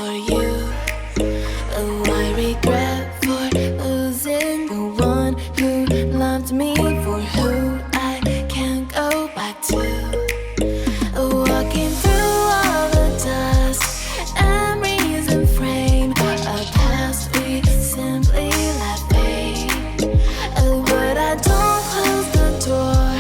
for you. Oh, I regret for losing the one who loved me, for who I can't go back to. Walking through all the dust, memories and frame, a past we simply let fade. Oh, but I don't close the door,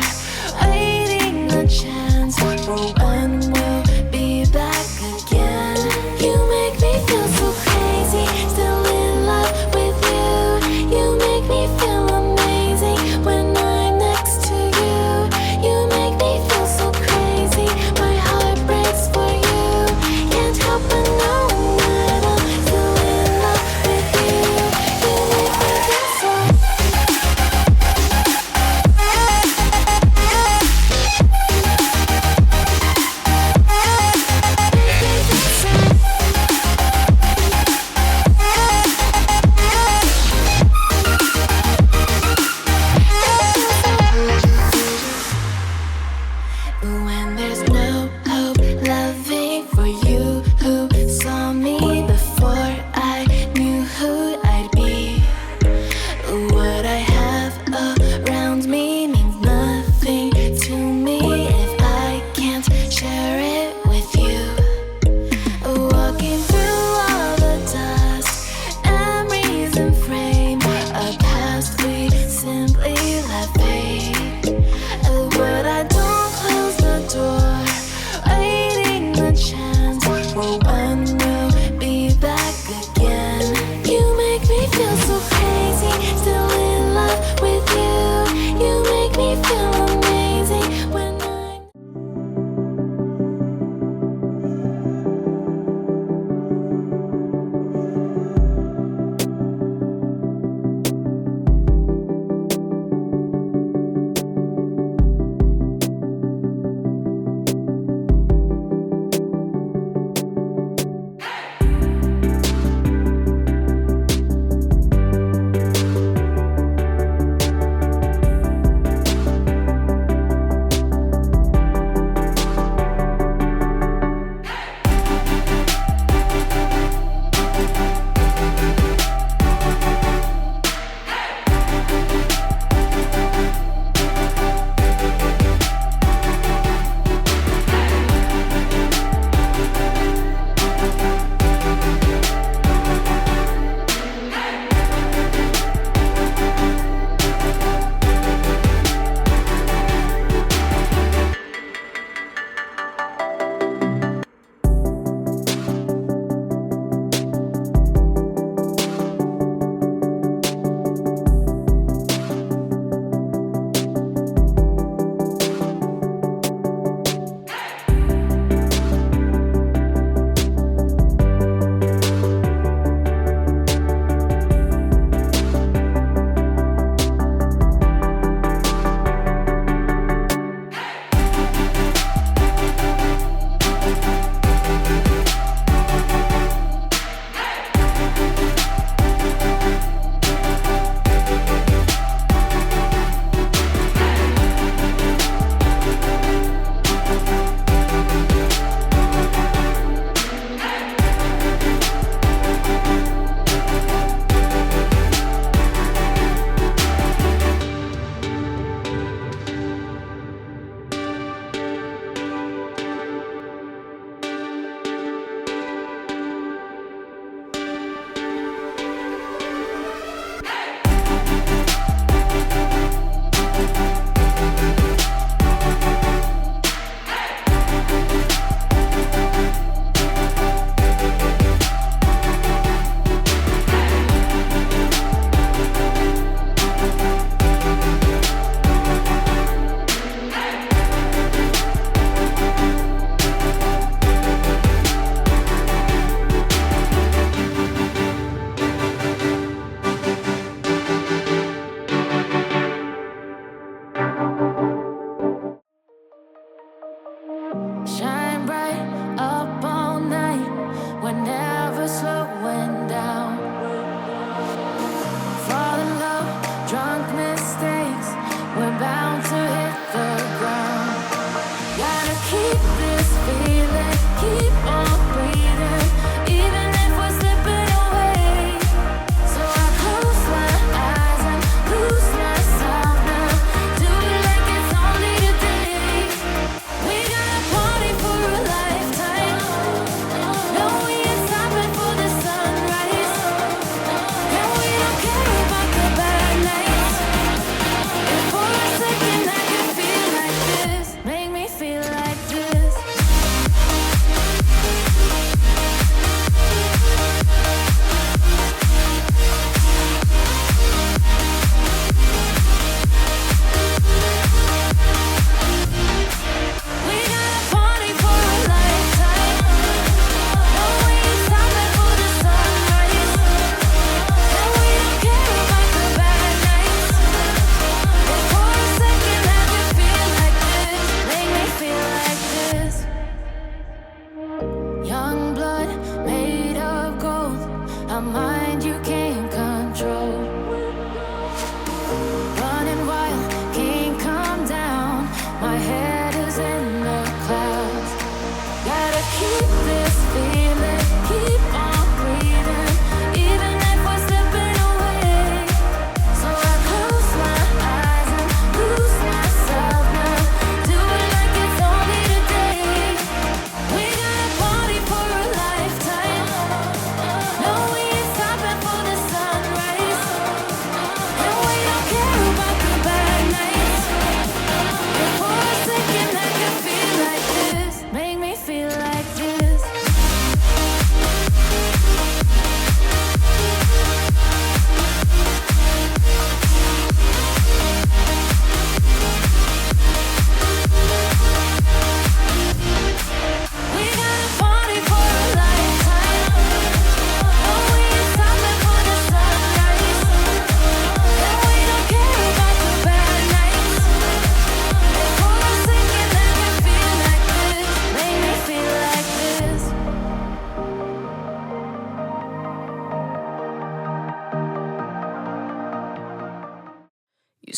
waiting a chance for when we'll be back again. You make me feel so crazy, still in love with you. You make me feel amazing when I'm next to you. You make me feel so crazy, my heart breaks for you. Can't help but knowing that I'm still in love with you. You make me feel so. When there's no hope loving for you, who saw me before I knew who I'd be. What I have around me means nothing to me if I can't share it with you. Walking through all the dust, memories and frame, a past we simply let fade. But I don't close the door, waiting the chance for when we'll be back again. You make me feel so crazy, still in love with you. You make me feel amazing when I'm.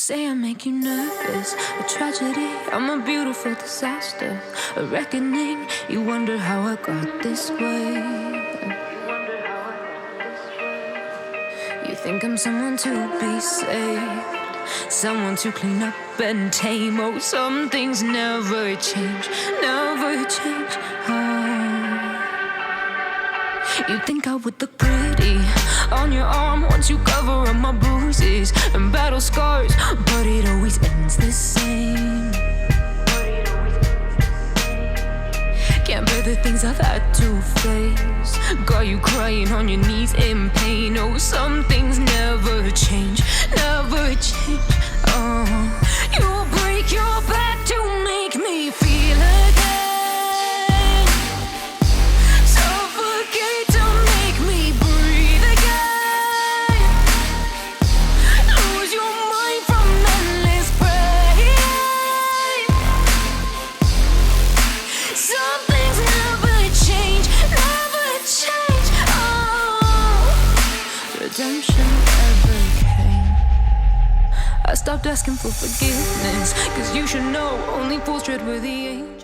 say I make you nervous, a tragedy, I'm a beautiful disaster, a reckoning, you wonder how I got this way. You think I'm someone to be saved, someone to clean up and tame. Oh, some things never change, never change. You think I would look pretty on your arm once you cover up my bruises and battle scars, but it always ends the same. Can't bear the things I've had to face, got you crying on your knees in pain. Oh, some things never change, never change. You'll break your back to make me feel again, suffocate to make me breathe again, lose your mind from endless pain. Some things never change, never change. Redemption never came. I stopped asking for forgiveness, 'cause you should know only fools tread where the angels